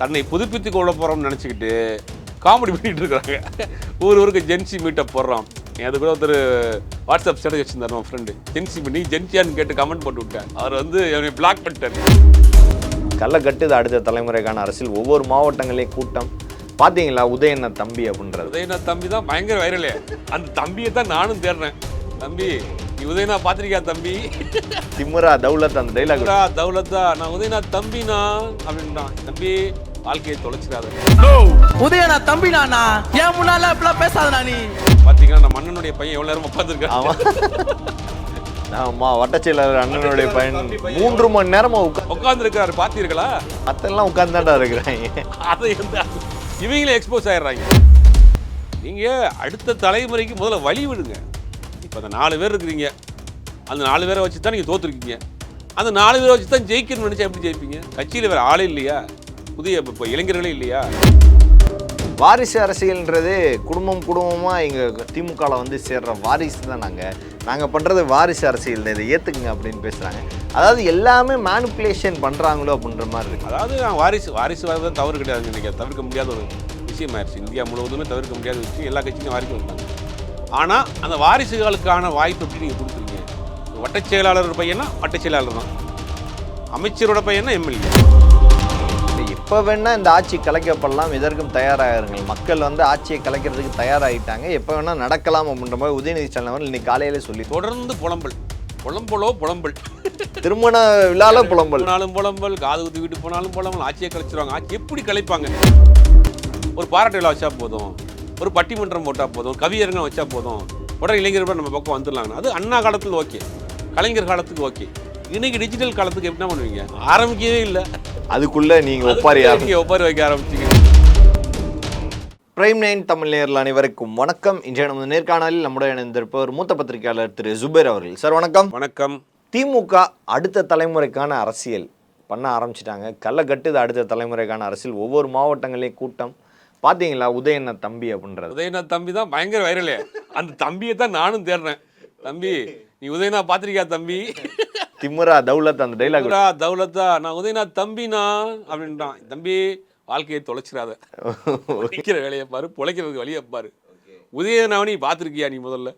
தன்னை புதுப்பித்து கொள்ள போகிறோம்னு நினச்சிக்கிட்டு காமெடி பண்ணிகிட்டு இருக்கிறாங்க. ஊருக்கு ஜென்சி மீட்டப் போடுறோம். அது கூட ஒருத்தர் வாட்ஸ்அப் ஸ்டேட்டஸ் வச்சுருந்தார் நம்ம ஃப்ரெண்டு. ஜென்சி நீ ஜென்சியான்னு கேட்டு கமெண்ட் போட்டு விட்டேன். அவர் வந்து என்னை பிளாக் பண்ணிட்டார். கல்லை கட்டுது அடுத்த தலைமுறைக்கான அரசியல். ஒவ்வொரு மாவட்டங்களையும் கூட்டம் பார்த்தீங்களா? உதயண்ண தம்பி அப்படின்றது. உதயண்ணா தம்பி தான் பயங்கர வைரலே. அந்த தம்பியை தான் நானும் தேடுறேன். தம்பி நீ உதயநாத் பாத்திரிக்கா தம்பி? திமுரா தௌலத் அந்த டைலாக். தௌலத்தா நான் உதயநாத் தம்பினா அப்படின்றான். தம்பி வாழ்க்கையை தொலைச்சிடாத. உதயநாத் தம்பி நானா ஏன் முன்னால இப்பெல்லாம் பேசாதடா நீ. பாத்தீங்கன்னா நம்ம அண்ணனுடைய பையன் எவ்வளவு நேரம் உட்காந்துருக்கான். ஆமா வட்டச்செயலாளர் அண்ணனுடைய பையன் 3 மணி நேரமா உட்காந்துருக்காரு. பாத்தீர்களா? மத்தெல்லாம் உட்கார்ந்துதான்டா இருக்கிறாங்க. அதை இவங்களே எக்ஸ்போஸ் ஆயிடுறாங்க. நீங்க அடுத்த தலைமுறைக்கு முதல்ல வழி விடுங்க. இப்போ அந்த 4 பேர் இருக்கிறீங்க. அந்த 4 பேரை வச்சு தான் நீங்கள் தோற்றுருக்கீங்க. அந்த 4 பேரை வச்சு தான் ஜெயிக்கணும்னு நினச்சா எப்படி ஜெயிப்பீங்க? கட்சியில் வேறு ஆளே இல்லையா? புதிய இப்போ இளைஞர்களே இல்லையா? வாரிசு அரசியல்ன்றது குடும்பமாக எங்கள் திமுகவில் வந்து சேர்ற வாரிசு தான் நாங்கள் பண்ணுறது வாரிசு அரசியல் தான், இதை ஏற்றுக்குங்க அப்படின்னு பேசுகிறாங்க. அதாவது எல்லாமே மேனிப்புலேஷன் பண்ணுறாங்களோ அப்படின்ற மாதிரி இருக்குது. அதாவது நான் வாரிசு வரது தவறு கிடையாது. இன்றைக்கி தவிர்க்க முடியாத ஒரு விஷயம் ஆயிடுச்சு. இந்தியா முழுவதுமே தவிர்க்க முடியாத விஷயம். எல்லா கட்சியும் வாரிசு வந்தாங்க. ஆனால் அந்த வாரிசுகளுக்கான வாய்ப்பு எப்படி நீங்கள் கொடுக்குறீங்க? வட்டச் செயலாளர் பையனா வட்டச் செயலாளர் தான், அமைச்சரோட பையனா எம்எல்ஏ. இப்போ வேணால் இந்த ஆட்சி கலைக்கப்படலாம், இதற்கும் தயாராகிருங்கள். மக்கள் வந்து ஆட்சியை கலைக்கிறதுக்கு தயாராகிட்டாங்க, எப்போ வேணால் நடக்கலாம் அப்படின்ற மாதிரி உதயநிதி ஸ்டாலின் இன்னைக்கு காலையிலே சொல்லி தொடர்ந்து புலம்பல் திருமண விழால புலம்பல், காது குத்து வீட்டு போனாலும் புலம்பல். ஆட்சியை கலைச்சிருவாங்க. ஆட்சி எப்படி கலைப்பாங்க? ஒரு பாராட்டு விழா வச்சா போதும், ஒரு பட்டிமன்றம் போட்டால் போதும், கவியரங்கம் வச்சா போதும், உடனே இளைஞர்கள் நம்ம பக்கம் வந்துடலாங்க. அது அண்ணா காலத்தில் ஓகே, கலைஞர் காலத்துக்கு ஓகே. இன்னைக்கு டிஜிட்டல் காலத்துக்கு எப்படி பண்ணுவீங்க? ஆரம்பிக்கவே இல்லை. அதுக்குள்ளே நீங்கள் ஒப்பாரி வைக்க ஆரம்பிச்சிங்க. பிரைம் 9 தமிழ் நேயர்கள் அனைவருக்கும் வணக்கம். இன்றைய நமது நேர்காணலில் நம்முடைய இணைந்திருப்பவர் மூத்த பத்திரிகையாளர் திரு ஜுபேர் அவர்கள். சார் வணக்கம். வணக்கம். திமுக அடுத்த தலைமுறைக்கான அரசியல் பண்ண ஆரம்பிச்சிட்டாங்க. கல்லை கட்டுது அடுத்த தலைமுறைக்கான அரசியல். ஒவ்வொரு மாவட்டங்களையும் கூட்டம் பார்த்தீங்களா? உதயண்ண தம்பி அப்படின்றது. உதயநாத் தம்பி தான் பயங்கர வைரலே. அந்த தம்பியை தான் நானும் தேடுறேன். தம்பி நீ உதயநாத் பாத்திரிக்கா தம்பி? திமுரா தௌலத் அந்த டைலாக். தௌலத்தா நான் உதயநாத் தம்பினா அப்படின்றான். தம்பி வாழ்க்கையை தொலைச்சிடாத. பொழைக்கிற வேலையை பாரு, பொழைக்கிறதுக்கு வழியை பாரு. உதயநாவனி பார்த்துருக்கியா நீ முதல்ல?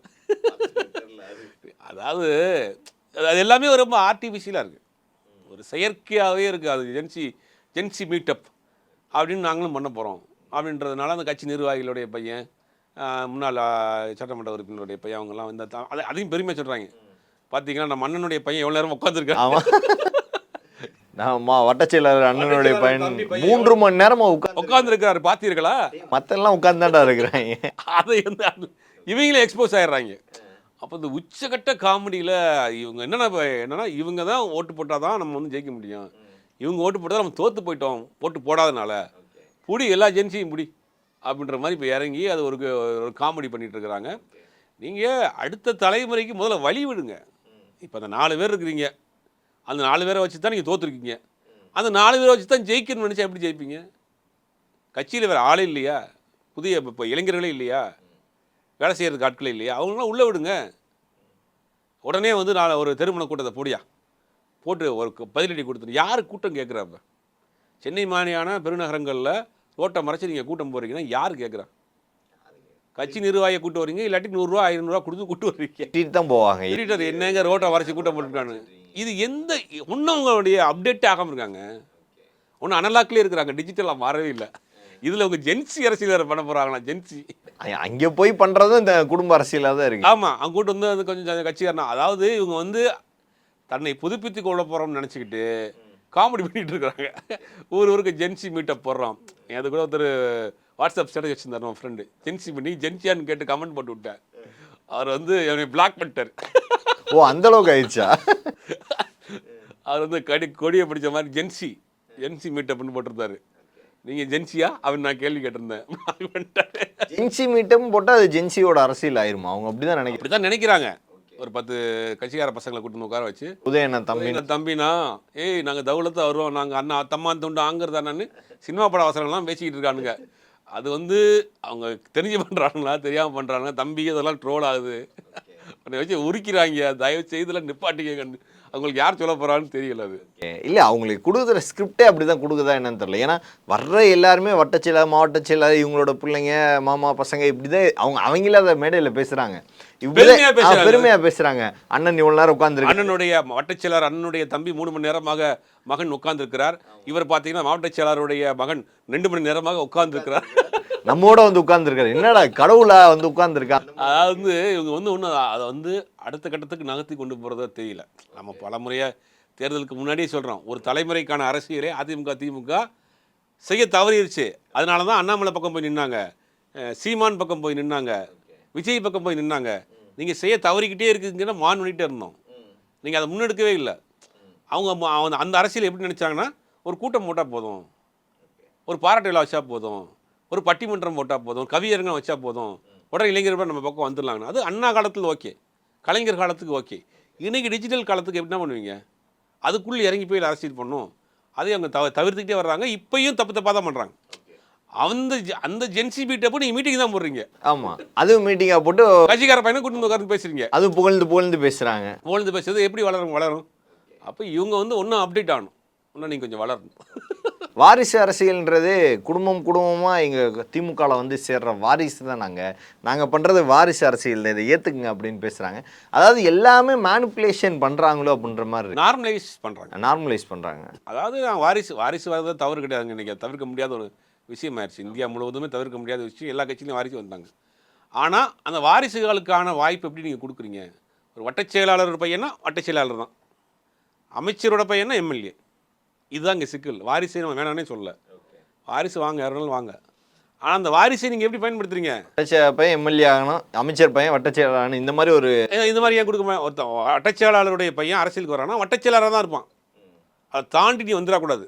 அதாவது அது எல்லாமே ரொம்ப ஆர்டிஃபிஷியலாக இருக்குது, ஒரு செயற்கையாகவே இருக்குது. அது ஜென்சி மீட்டப் அப்படின்னு நாங்களும் பண்ண போகிறோம் அப்படின்றதுனால அந்த கட்சி நிர்வாகிகளுடைய பையன், முன்னாள் சட்டமன்ற உறுப்பினருடைய பையன், அவங்கெல்லாம் வந்து அதையும் பெருமையாக சொல்கிறாங்க. பார்த்தீங்கன்னா நம்ம அண்ணனுடைய பையன் எவ்வளோ நேரம் உட்காந்துருக்கான். வட்டச்செயலாளர் அண்ணனுடைய பையன் 3 மணி நேரமா உட்காந்துருக்காரு. பார்த்தீர்களா? மத்தெல்லாம் உட்கார்ந்துதான்டா இருக்கிறாங்க. அதை இவங்களே எக்ஸ்போஸ் ஆயிடுறாங்க. அப்போ இந்த உச்சகட்ட காமெடியில் இவங்க என்னன்னா இவங்க தான் ஓட்டு போட்டால் தான் நம்ம வந்து ஜெயிக்க முடியும், இவங்க ஓட்டு போட்டால் நம்ம தோற்று போயிட்டோம் ஓட்டு போடாதனால, புடி எல்லா ஜென்சியும் புடி அப்படின்ற மாதிரி இப்போ இறங்கி அது ஒரு காமெடி பண்ணிகிட்டு இருக்கிறாங்க. நீங்கள் அடுத்த தலைமுறைக்கு முதல்ல வழி விடுங்க. இப்போ அந்த 4 பேர் இருக்கிறீங்க. அந்த 4 பேரை வச்சு தான் நீங்கள் தோற்றுருக்கீங்க. அந்த 4 பேரை வச்சு தான் ஜெயிக்கணும்னு நினச்சா எப்படி ஜெயிப்பீங்க? கட்சியில் வேறு ஆளே இல்லையா? புதிய இப்போ இளைஞர்களே இல்லையா? வேலை செய்கிறதுக்கு ஆட்களே இல்லையா? அவங்களாம் உள்ளே விடுங்க. உடனே வந்து நான் ஒரு திருமண கூட்டத்தை போட்டு ஒரு பதிலடி கொடுத்துரு. யார் கூட்டம் கேட்குறாப்ப? சென்னை மாதிரியான பெருநகரங்களில் ரோட்டை மறைச்சி நீங்கள் கூட்டம் போகிறீங்கன்னா யார் கேட்குறா? கட்சி நிர்வாகியை கூட்டு வரீங்க, இல்லாட்டி 100 ரூபா 500 ரூபா கொடுத்து கூட்டு வர்றீங்க. தான் போவாங்க. எடிட்டர் என்னங்க ரோட்டை வரைச்சி கூட்டம் போட்டுருக்கானு? இது எந்த ஒன்றும் அவங்களுடைய அப்டேட்டே ஆகாமல் இருக்காங்க. ஒன்றும் அனலாக்லேயே இருக்கிறாங்க, டிஜிட்டலாக மாறவே இல்லை. இதில் உங்கள் ஜென்சி அரசியல் வேறு பண்ண போகிறாங்களா? ஜென்சி அங்கே போய் பண்ணுறதும் இந்த குடும்ப அரசியலாக தான் இருக்குது. ஆமாம், அவங்க கூட்டு வந்து அது கொஞ்சம் கட்சிக்காரனா. அதாவது இவங்க வந்து தன்னை புதுப்பித்து கொள்ள போகிறோம்னு நினச்சிக்கிட்டு காமெடி பண்ணிகிட்டு இருக்கிறாங்க. ஊருக்கு ஜென்சி மீட்டப் போடுறோம். அது கூட ஒருத்தர் வாட்ஸ்அப் ஸ்டேட்டஸ் வச்சுருந்தார் நம்ம ஃப்ரெண்டு. நீ ஜென்சியான்னு கேட்டு கமெண்ட் போட்டு விட்டேன். அவர் வந்து என்னை பிளாக் பண்ணிட்டார். ஓ அந்த அளவுக்கு ஆயிடுச்சா? அவர் வந்து கொடியை பிடிச்ச மாதிரி ஜென்சி மீட்டப்னு போட்டிருந்தாரு. நீங்கள் ஜென்சியா அப்படின்னு நான் கேள்வி கேட்டிருந்தேன். ஜென்சி மீட்டம் போட்டால் அது ஜென்சியோட அரசியல் ஆயிருமா? அவங்க அப்படி தான் நினைக்கிறாங்க. ஒரு 10 கட்சிக்கார பசங்களை கூட்டு உட்கார வச்சு, உதயண்ண தம்பினா ஏய் நாங்கள் தௌலத்தை வருவோம், நாங்கள் அண்ணா தம்மா துண்டு ஆங்கிறதானு சினிமா பட வசனங்கள்லாம் பேசிக்கிட்டு இருக்கானுங்க. அது வந்து அவங்க தெரிஞ்சு பண்ணுறாங்களா தெரியாமல் பண்ணுறாங்க. தம்பி இதெல்லாம் ட்ரோல் ஆகுது, உன்னை வச்சு உரிக்கிறாங்க, தயவு செய்தெல்லாம் நிப்பாட்டிக்க கண்டு அவங்களுக்கு யார் சொல்ல போகிறான்னு தெரியல அது. இல்லை அவங்களுக்கு கொடுக்குற ஸ்கிரிப்டே அப்படி தான் கொடுக்குதா என்னன்னு தெரியல. ஏன்னா வர்ற எல்லாருமே வட்டச்செயலர் மாவட்ட செயலர் இவங்களோட பிள்ளைங்க மாமா பசங்க இப்படி தான் அவங்களே அதை மேடையில் பேசுகிறாங்க. பெருமையாக பேசுகிறாங்க. அண்ணன் இவ்வளோ நேரம் உட்காந்துருக்கு. அண்ணனுடைய வட்டச் செயலாளர் அண்ணனுடைய தம்பி 3 மணி நேரமாக மகன் உட்கார்ந்துருக்கிறார். இவர் பார்த்தீங்கன்னா மாவட்ட செயலாளருடைய மகன் 2 மணி நேரமாக உட்கார்ந்துருக்கிறார். நம்மோட வந்து உட்கார்ந்துருக்காரு. என்னடா கடவுளா வந்து உட்கார்ந்துருக்கா? அதாவது இவங்க வந்து ஒன்றும் அதை வந்து அடுத்த கட்டத்துக்கு நகர்த்தி கொண்டு போகிறதோ தெரியல. நம்ம பல முறையாக தேர்தலுக்கு முன்னாடியே சொல்கிறோம், ஒரு தலைமுறைக்கான அரசியலே அதிமுக திமுக செய்ய தவறிடுச்சு. அதனால தான் அண்ணாமலை பக்கம் போய் நின்னாங்க, சீமான் பக்கம் போய் நின்னாங்க, விஜய் பக்கம் போய் நின்னாங்க. நீங்கள் செய்ய தவறிக்கிட்டே இருக்குதுங்கன்னா மான் பண்ணிகிட்டே இருந்தோம். நீங்கள் அதை முன்னெடுக்கவே இல்லை. அவங்க அந்த அரசியல் எப்படி நினச்சாங்கன்னா, ஒரு கூட்டம் போட்டால் போதும், ஒரு பாராட்டு விழா வச்சா போதும், ஒரு பட்டிமன்றம் போட்டால் போதும், கவியரங்கம் வச்சா போதும், உடனே இளைஞர்கள் நம்ம பக்கம் வந்துடலாங்கண்ணா. அது அண்ணா காலத்தில் ஓகே, கலைஞர் காலத்துக்கு ஓகே. இன்றைக்கி டிஜிட்டல் காலத்துக்கு எப்படி என்ன பண்ணுவீங்க? அதுக்குள்ளே இறங்கி போய் அரசியல் பண்ணும். அதை அவங்க தவிர்த்துக்கிட்டே வர்றாங்க. இப்பயும் தப்பாக தான் பண்ணுறாங்க. அந்த ஜென்சி மீட்டப்போ நீங்கள் மீட்டிங் தான் போடுறீங்க. ஆமாம், அதுவும் மீட்டிங்காக போட்டு கட்சிக்கார பையனை கூட்டு உட்கார்ந்து பேசுறீங்க. அதுவும் புகழ்ந்து பேசுகிறாங்க. புகழ்ந்து பேசுறது எப்படி வளரும்? அப்போ இவங்க வந்து ஒன்றும் அப்டேட் ஆகணும், இன்னும் நீங்கள் கொஞ்சம் வளரணும். வாரிசு அரசியல்ன்றது குடும்பமாக எங்கள் திமுகவில் வந்து சேர்ற வாரிசு தான் நாங்கள் பண்ணுறது வாரிசு அரசியல், இதை ஏற்றுக்குங்க அப்படின்னு பேசுகிறாங்க. அதாவது எல்லாமே மேனிப்புலேஷன் பண்ணுறாங்களோ அப்படின்ற மாதிரி நார்மலைஸ் பண்ணுறாங்க. அதாவது வாரிசு வர்றது தவறு கிடையாதுங்க. இன்றைக்கி தவிர்க்க முடியாத ஒரு விஷயம் ஆயிடுச்சு. இந்தியா முழுவதுமே தவிர்க்க முடியாத விஷயம். எல்லா கட்சியிலையும் வாரிசு வந்தாங்க. ஆனால் அந்த வாரிசுகளுக்கான வாய்ப்பு எப்படி நீங்கள் கொடுக்குறீங்க? ஒரு வட்டச் செயலாளர் பையனா வட்டச் செயலாளர் தான், அமைச்சரோட பையனா எம்எல்ஏ. இதுதான் இங்கே சிக்கல். வாரிசை நம்ம வேணானே சொல்லலை. வாரிசு வாங்க, யாருனாலும் வாங்க. ஆனால் அந்த வாரிசை நீங்கள் எப்படி பயன்படுத்துறீங்க? பையன் எம்எல்ஏ ஆகணும், அமைச்சர் பையன் வட்டச்செயலாளர் ஆகணும், இந்த மாதிரி ஏன் கொடுக்க ஒருத்தன் வட்டச்செயலாளருடைய பையன் அரசியலுக்கு வரானா வட்டச்செயலாளராக தான் இருப்பான். அதை தாண்டி நீ வந்துடக்கூடாது.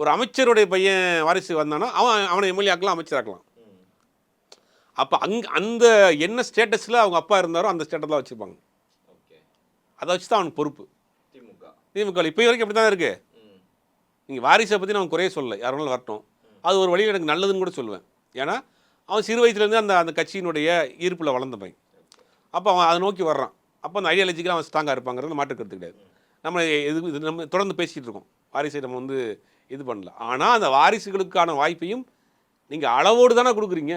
ஒரு அமைச்சருடைய பையன் வாரிசு வந்தானா அவனை எம்எல்ஏ ஆக்கலாம், அமைச்சராக்கலாம். அப்போ அந்த என்ன ஸ்டேட்டஸில் அவங்க அப்பா இருந்தாரோ அந்த ஸ்டேட்டஸ் தான் வச்சுருப்பாங்க. அதை வச்சு தான் அவனுக்கு பொறுப்பு. திமுக இப்போ வரைக்கும் அப்படி தான் இருக்குது. நீங்கள் வாரிசை பற்றி நான் குறைய சொல்லலை, யாருனாலும் வரட்டும். அது ஒரு வழியில் எனக்கு நல்லதுன்னு கூட சொல்லுவேன். ஏன்னா அவன் சிறு வயசுலேருந்து அந்த கட்சியினுடைய ஈர்ப்பில் வளர்ந்த பையன். அப்போ அவன் அதை நோக்கி வர்றான். அப்போ அந்த ஐடியாலஜிக்கெலாம் அவன் ஸ்ட்ராங்காக இருப்பாங்கிறது மாற்றுக்கிறது கிடையாது. நம்ம இது நம்ம தொடர்ந்து பேசிகிட்டு இருக்கோம். வாரிசை நம்ம வந்து இது பண்ணல. ஆனால் அந்த வாரிசுகளுக்கான வாய்ப்பையும் நீங்கள் அளவோடு தானே கொடுக்குறீங்க.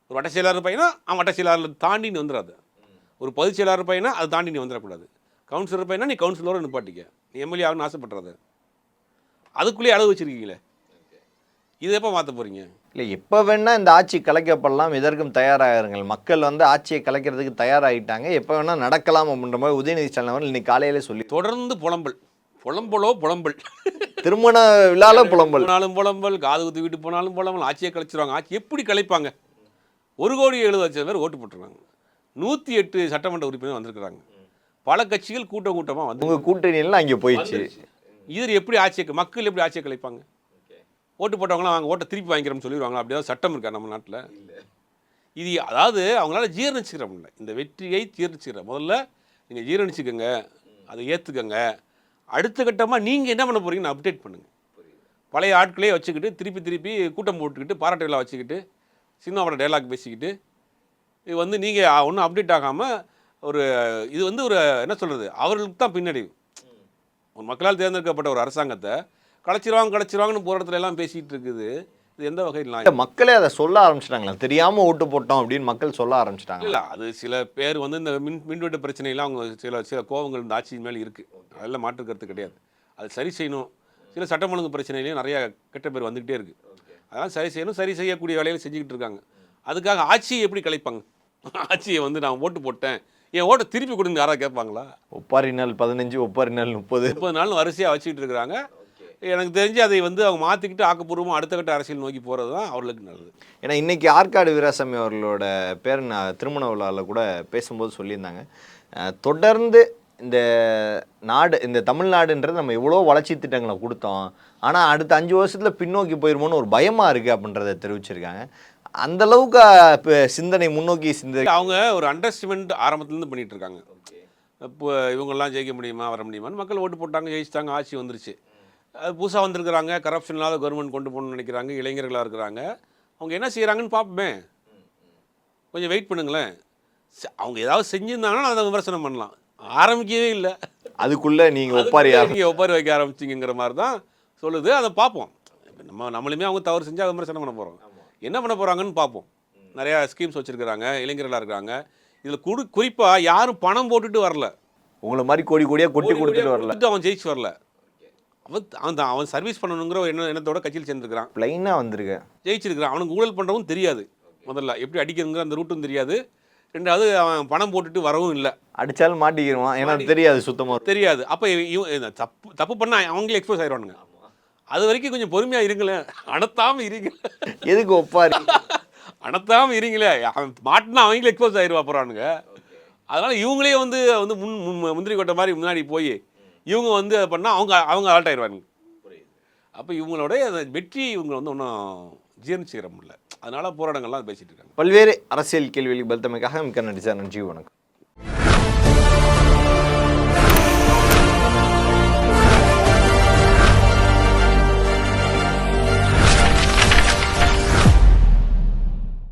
ஒரு வட்ட செயலாளர் பையனா அவன் வட்ட செயலாளர் தாண்டி நீ வந்துடாது. ஒரு பொதுச் செயலாளர் பையனா அதை தாண்டி நீ வந்துடக்கூடாது. கவுன்சிலர் பையனா நீ கவுன்சிலரோட நிப்பாட்டிக்க. நீ எம்எல்ஏ ஆகணும்னு ஆசைப்படுறது அதுக்குள்ளேயே அளவு வச்சுருக்கீங்களே, இது எப்போ மாற்ற போகிறீங்க? இல்லை, எப்போ வேணால் இந்த ஆட்சி கலைக்கப்படலாம், இதற்கும் தயாராகிறார்கள். மக்கள் வந்து ஆட்சியை கலைக்கிறதுக்கு தயாராகிட்டாங்க, எப்போ வேணால் நடக்கலாம் அப்படின்ற மாதிரி உதயநிதி ஸ்டாலின் அவர்கள் இன்னைக்கு காலையிலே சொல்லி தொடர்ந்து புலம்பல் திருமண விழாவில் புலம்பல், காது குத்து வீட்டு போனாலும் புலம்பல். ஆட்சியை கலைச்சிருவாங்க. ஆட்சி எப்படி கலைப்பாங்க? 1,70,00,000 பேர் ஓட்டு போட்டுருக்காங்க. 108 சட்டமன்ற உறுப்பினர் வந்திருக்கிறாங்க. பல கட்சிகள் கூட்டமாக வந்து உங்கள் கூட்டணியெல்லாம் அங்கே போயிடுச்சு. இது எப்படி மக்கள் எப்படி ஆட்சியை கலைப்பாங்க? ஓட்டு போட்டவங்களாம் வாங்க ஓட்டை திருப்பி வாங்கிக்கிறோம்னு சொல்லிடுவாங்க. அப்படியாவது சட்டம் இருக்கா நம்ம நாட்டில்? இது அதாவது அவங்களால ஜீரணிச்சுக்கிற முடியல. இந்த வெற்றியை ஜீரணிச்சுக்கிற முதல்ல நீங்கள் ஜீரணிச்சுக்கோங்க, அதை ஏற்றுக்கங்க. அடுத்த கட்டமாக நீங்கள் என்ன பண்ண போகிறீங்கன்னு அப்டேட் பண்ணுங்கள். பழைய ஆட்களே வச்சுக்கிட்டு திருப்பி கூட்டம் போட்டுக்கிட்டு பாராட்டு விழா வச்சுக்கிட்டு சினிமாவோட டைலாக் பேசிக்கிட்டு இது வந்து நீங்கள் ஒன்றும் அப்டேட் ஆகாமல் இது வந்து ஒரு என்ன சொல்கிறது, அவர்களுக்கு தான் பின்னடைவு. ஒரு மக்களால் தேர்ந்தெடுக்கப்பட்ட ஒரு அரசாங்கத்தை கலைச்சிருவாங்கன்னு போகிற இடத்துல எல்லாம் பேசிகிட்டு இருக்குது. இது எந்த வகையில் மக்களே அதை சொல்ல ஆரம்பிச்சிட்டாங்களா? தெரியாமல் ஓட்டு போட்டோம் அப்படின்னு மக்கள் சொல்ல ஆரம்பிச்சிட்டாங்க. இல்லை, அது சில பேர் வந்து இந்த மின்வெட்டு பிரச்சனையெல்லாம் அவங்க சில கோபங்கள் இந்த ஆட்சியின் மேலே இருக்குது. அதெல்லாம் மாற்றுக்கிறது கிடையாது. அது சரி செய்யணும். சில சட்டம் ஒழுங்கு பிரச்சனையிலையும் நிறையா கெட்ட பேர் வந்துக்கிட்டே இருக்குது. அதெல்லாம் சரி செய்யணும். சரி செய்யக்கூடிய வேலையை செஞ்சுக்கிட்டு இருக்காங்க. அதுக்காக ஆட்சியை எப்படி கலைப்பாங்க? ஆட்சியை வந்து நான் ஓட்டு போட்டேன், என் ஓட்டை திருப்பி கொடுங்க யாராவது கேட்பாங்களா? ஒப்பாரி நாள் 15, ஒப்பாரி நாள் 30 நாள் வரிசையாக வச்சுக்கிட்டு இருக்கிறாங்க. எனக்கு தெரிஞ்சு அதை வந்து அவங்க மாற்றிக்கிட்டு ஆக்கப்பூர்வமாக அடுத்த கட்ட அரசியல் நோக்கி போகிறது தான் அவர்களுக்கு நல்லது. ஏன்னா இன்றைக்கி ஆற்காடு வீராசாமி அவர்களோட பேர் நான் திருமண விழாவில் கூட பேசும்போது சொல்லியிருந்தாங்க, தொடர்ந்து இந்த தமிழ்நாடுன்றது நம்ம எவ்வளோ வளர்ச்சி திட்டங்களை கொடுத்தோம், ஆனால் அடுத்த 5 வருஷத்தில் பின்னோக்கி போயிருமோன்னு ஒரு பயமாக இருக்குது அப்படின்றத தெரிவிச்சிருக்காங்க. அந்தளவுக்கு இப்போ சிந்தனை முன்னோக்கி அவங்க ஒரு அண்டர்ஸ்டிமெண்ட் ஆரம்பத்துலேருந்து பண்ணிகிட்டு இருக்காங்க. இப்போ இவங்கெல்லாம் ஜெயிக்க முடியுமா வர முடியுமான்னு மக்கள் ஓட்டு போட்டாங்க, ஜெயிச்சிட்டாங்க, ஆட்சி வந்துருச்சு. அது புதுசாக வந்திருக்கிறாங்க, கரப்ஷன் இல்லாத கவர்மெண்ட் கொண்டு போகணும்னு நினைக்கிறாங்க, இளைஞர்களாக இருக்கிறாங்க. அவங்க என்ன செய்கிறாங்கன்னு பார்ப்போமே, கொஞ்சம் வெயிட் பண்ணுங்களேன். அவங்க ஏதாவது செஞ்சுருந்தாங்கன்னா அதை விமர்சனம் பண்ணலாம். ஆரம்பிக்கவே இல்லை. அதுக்குள்ள நீங்க ஒப்பாரியா? நீங்கள் ஒப்பாரி வைக்க ஆரம்பிச்சிங்கிற மாதிரி தான் சொல்லுது. அதை பார்ப்போம். நம்மளுமே அவங்க தவறு செஞ்சு அதை மாதிரி சண்டை பண்ண போகிறோம். என்ன பண்ண போகிறாங்கன்னு பார்ப்போம். நிறையா ஸ்கீம்ஸ் வச்சுருக்கிறாங்க, இளைஞர்களாக இருக்கிறாங்க. இதில் குறிப்பாக யாரும் பணம் போட்டுட்டு வரல. உங்களை மாதிரி கோடி கோடியா கொட்டி கொடுத்துட்டு வரல. அவன் ஜெயிச்சு வரல. அவன் சர்வீஸ் பண்ணணுங்கிற எண்ணத்தோட கட்சியில் சேர்ந்துருக்கிறான். பிளைனாக வந்திருக்கேன், ஜெயிச்சிருக்கிறான். அவனுக்கு ஊழல் பண்ணுறவும் தெரியாது. முதல்ல எப்படி அடிக்கிறதுங்கிற அந்த ரூட்டும் தெரியாது. ரெண்டாவது அவன் பணம் போட்டுட்டு வரவும் இல்லை. அடித்தாலும் மாட்டிக்கிடுவான், ஏன்னா தெரியாது, சுத்தமாக தெரியாது. அப்போ தப்பு பண்ணால் அவங்களே எக்ஸ்போஸ் ஆயிடுவானுங்க. அது வரைக்கும் கொஞ்சம் பொறுமையாக இருங்களேன், அணத்தாமல் இருங்களேன். எதுக்கு ஒப்பாரி? அணத்தாமல் இருங்களே, மாட்டினா அவங்களே எக்ஸ்போஸ் ஆயிடுவா போகிறானுங்க. அதனால் இவங்களே வந்து முந்திரி கொட்டை மாதிரி முன்னாடி போய் இவங்க வந்து பண்ணால் அவங்க அலர்ட் ஆயிடுவாங்க. அப்போ இவங்களோட வெற்றி இவங்க வந்து ஒன்றும் ஜீர்ணிச்சுக்கிற முடியல. அதனால போராட்டங்கள்லாம் பேசிட்டு இருக்காங்க. பல்வேறு அரசியல் கேள்விகளுக்கு பதில் தமைக்காக மிக்க நன்றி சார். நன்றி, வணக்கம்.